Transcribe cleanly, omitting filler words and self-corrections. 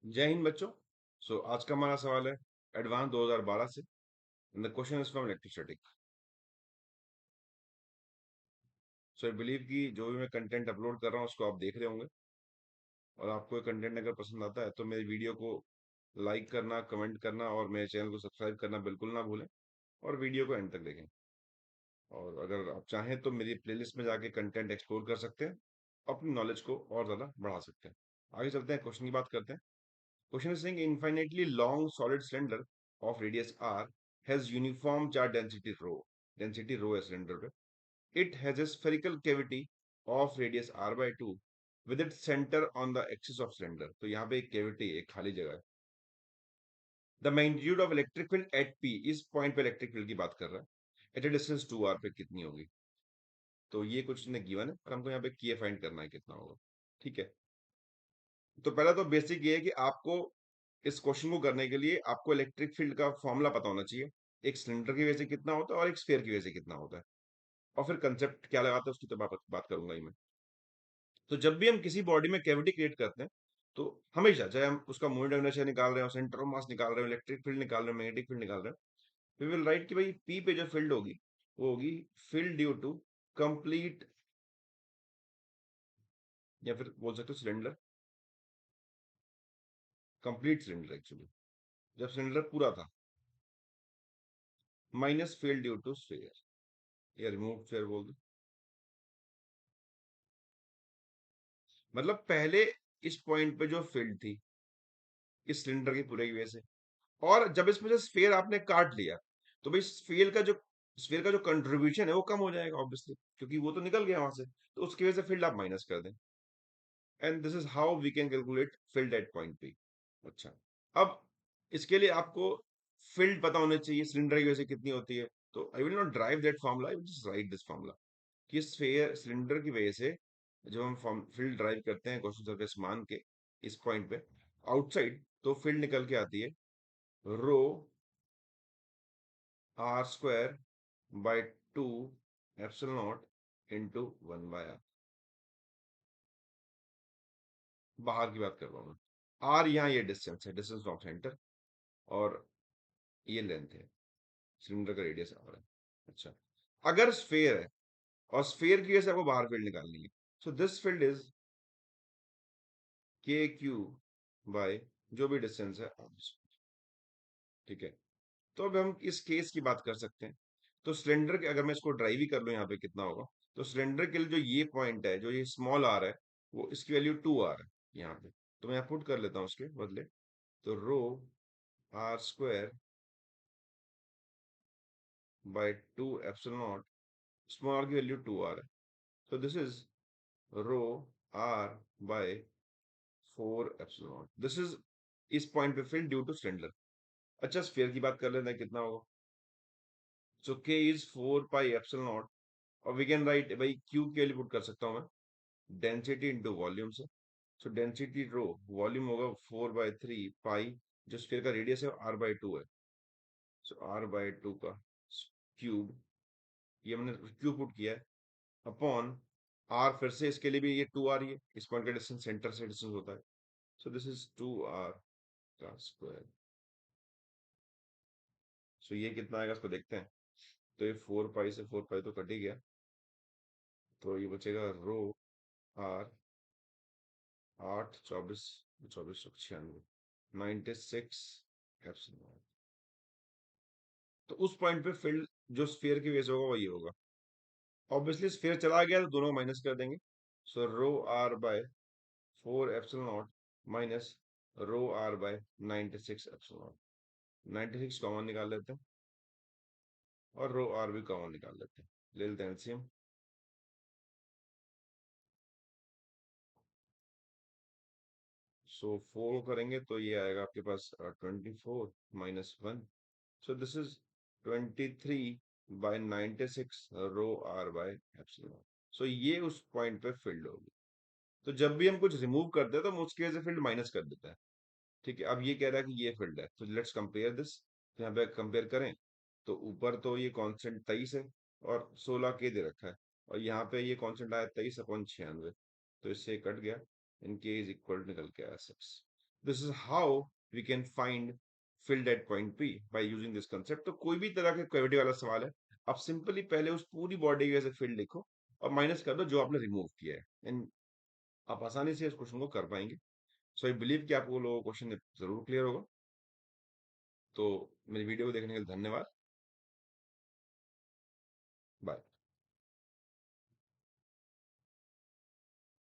जय हिंद बच्चों। आज का हमारा सवाल है एडवांस 2012 से। The question is from electrostatic. So I believe कि जो भी मैं कंटेंट अपलोड कर रहा हूँ उसको आप देख रहे होंगे, और आपको ये कंटेंट अगर पसंद आता है तो मेरी वीडियो को लाइक करना, कमेंट करना और मेरे चैनल को सब्सक्राइब करना बिल्कुल ना भूलें, और वीडियो को एंड तक देखें। और अगर आप चाहें तो मेरी प्लेलिस्ट में जाके कंटेंट एक्सप्लोर कर सकते हैं, अपनी नॉलेज को और ज़्यादा बढ़ा सकते हैं। आगे चलते हैं, क्वेश्चन की बात करते हैं। Question is saying infinitely long solid cylinder of radius r has uniform charge density rho. Density rho है cylinder पे. It has a spherical cavity of radius r by 2 with its center on the axis of cylinder. तो यहाँ पे एक cavity, एक खाली जगह है. The magnitude of electric field at P, इस पॉइंट पे इलेक्ट्रिक फील्ड की बात कर रहा है. At a distance 2r पे कितनी होगी? तो ये कुछ ने गिवन है और हमको यहाँ पे किए फाइंड करना है कितना होगा. ठीक है. तो पहला तो बेसिक ये है कि आपको इस क्वेश्चन को करने के लिए आपको इलेक्ट्रिक फील्ड का फॉर्मूला पता होना चाहिए। एक सिलेंडर की वजह से कितना होता है और एक स्फीयर की वजह से कितना होता है, और फिर कंसेप्ट क्या लगाते हैं उसकी तो बात करूंगा ही मैं। तो जब भी हम किसी बॉडी में कैविटी क्रिएट करते हैं, तो हमेशा चाहे हम उसका मोमेंट ऑफ इनर्शिया निकाल रहे हो, सेंटर ऑफ मास निकाल रहे हो, इलेक्ट्रिक फील्ड निकाल रहे हो, मैग्नेटिक फील्ड निकाल रहे हो, वी विल राइट कि भाई पी पे जो फील्ड होगी वो होगी फील्ड ड्यू टू कंप्लीट, या फिर बोल सकते हो सिलेंडर, कंप्लीट सिलेंडर एक्चुअली, जब सिलेंडर पूरा था, minus field due to sphere, या रिमूव स्फीयर बोल दो। मतलब पहले इस पॉइंट पे जो फील्ड थी इस सिलेंडर की पूरे की वजह से, और जब इसमें से स्फीयर आपने काट लिया, तो भाई स्फीयर का जो कंट्रीब्यूशन है वो कम हो जाएगा ऑब्वियसली, क्योंकि वो तो निकल गया वहां से, तो उसकी वजह से फील्ड आप माइनस कर दें। And this is how we can calculate field at point P. अच्छा, अब इसके लिए आपको फील्ड पता होना चाहिए सिलेंडर की वजह से कितनी होती है। तो I will not drive that formula, I will just right this formula कि स्फीयर सिलेंडर की वजह से जब हम फील्ड ड्राइव करते हैं क्वेश्चन सरफेस मान के इस पॉइंट पे आउटसाइड, तो फील्ड निकल के आती है rho r square by 2 epsilon naught into 1 by r. बाहर की बात कर रहा हूँ मैं। आर यहाँ ये डिस्टेंस है, डिस्टेंस ऑफ सेंटर, और ये लेंथ है, सिलेंडर का रेडियस आर है। अच्छा, अगर स्फीयर है और स्फीयर की वजह से आपको बाहर फील्ड निकालनी है, सो दिस फील्ड इज के क्यू बाय जो भी डिस्टेंस है आर। ठीक है, तो अब हम इस केस की बात कर सकते हैं। तो सिलेंडर के, अगर मैं इसको ड्राइव ही कर लूं यहाँ पे कितना होगा, तो सिलेंडर के लिए जो ये पॉइंट है, जो ये स्मॉल आर है, वो इसकी वैल्यू 2 आर है यहाँ पे। तो मैं यहाँ पुट कर लेता हूँ उसके बदले, तो rho r square by 2 epsilon naught, small r की वैल्यू 2 आर है, तो this is rho r by 4 epsilon naught. This is इस पॉइंट पे फील्ड ड्यू टू सिलेंडर। अच्छा, स्फीयर की बात कर लेते हैं कितना होगा। So k is 4 pi epsilon naught, और वी कैन राइट भाई क्यू के लिए पुट कर सकता हूँ मैं डेंसिटी इंटू वॉल्यूम से। सो डेंसिटी रो, वॉल्यूम होगा 4/3 पाई, जो स्फीयर का रेडियस है आर बाई टू है, सो आर बाई टू का क्यूब, ये हमने क्यूब पुट किया है, अपॉन आर, फिर से इसके लिए भी ये 2 आर, ये इस पॉइंट का डिस्टेंस सेंटर से डिस्टेंस होता है, सो दिस इज 2 आर का स्क्वायर। सो ये कितना आएगा इसको देखते हैं। तो ये 4 पाई से 4 पाई तो कट ही गया, तो ये बचेगा रो आर 8 24 2496 96 एप्सिलॉन। तो उस पॉइंट पे फील्ड जो स्फीयर की वजह से होगा वही होगा। ऑब्वियसली स्फीयर चला गया तो दोनों माइनस कर देंगे, so rho r by 4 epsilon naught minus rho r by 96 epsilon naught. 96 common निकाल लेते हैं, और रो आर भी कॉमन निकाल लेते हैं, ले लेते हैं एलसीएम। सो 4 करेंगे तो ये आएगा आपके पास 24 - 1, so this is 23/96 rho r by epsilon. So ये उस पॉइंट पे फील्ड होगी। तो जब भी हम कुछ रिमूव करते हैं तो हम उसकी वजह से फील्ड माइनस कर देता है। ठीक है, अब ये कह रहा है कि ये फील्ड है, तो लेट्स कंपेयर दिस। तो यहाँ पे कंपेयर करें, तो ऊपर तो ये कांस्टेंट 23 है और 16 के दे रखा है, और यहाँ पे ये कांस्टेंट आया 23/96, तो इससे कट गया, इनके इज इक्वल निकल के आया 6। This is how we can find filled at point P by using this concept। तो कोई भी तरह के क्वेविटी वाला सवाल है, आप सिंपली पहले उस पूरी बॉडी के ऐसे फील्ड लिखो और माइनस कर दो जो आपने रिमूव किया है, एंड आप आसानी से इस क्वेश्चन को कर पाएंगे। सो आई बिलीव कि आपको लोगों को क्वेश्चन जरूर क्लियर होगा। तो मेरी वीडियो को देखने के लिए धन्यवाद। बाय।